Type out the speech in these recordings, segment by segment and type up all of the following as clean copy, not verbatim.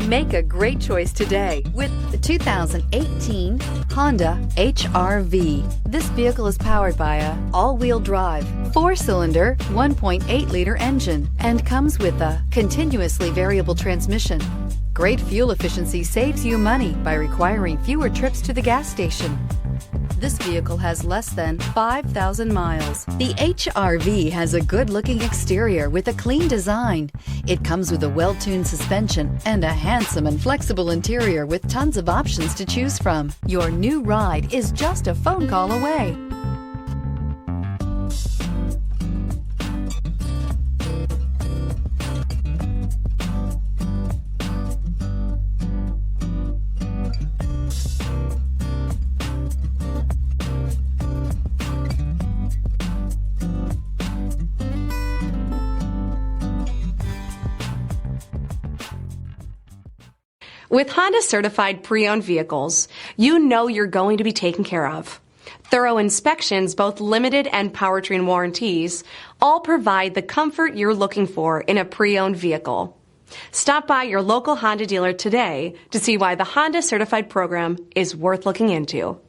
Make a great choice today with the 2018 Honda HR-V. This vehicle is powered by a all-wheel drive, 4-cylinder, 1.8-liter engine and comes with a continuously variable transmission. Great fuel efficiency saves you money by requiring fewer trips to the gas station. This vehicle has less than 5,000 miles. The HR-V has a good-looking exterior with a clean design. It comes with a well-tuned suspension and a handsome and flexible interior with tons of options to choose from. Your new ride is just a phone call away. With Honda certified pre-owned vehicles, you know you're going to be taken care of. Thorough inspections, both limited and powertrain warranties, all provide the comfort you're looking for in a pre-owned vehicle. Stop by your local Honda dealer today to see why the Honda certified program is worth looking into.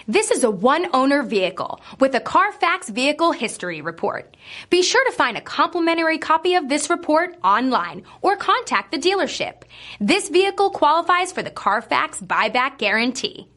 This is a one-owner vehicle with a Carfax Vehicle History Report. Be sure to find a complimentary copy of this report online or contact the dealership. This vehicle qualifies for the Carfax Buyback Guarantee.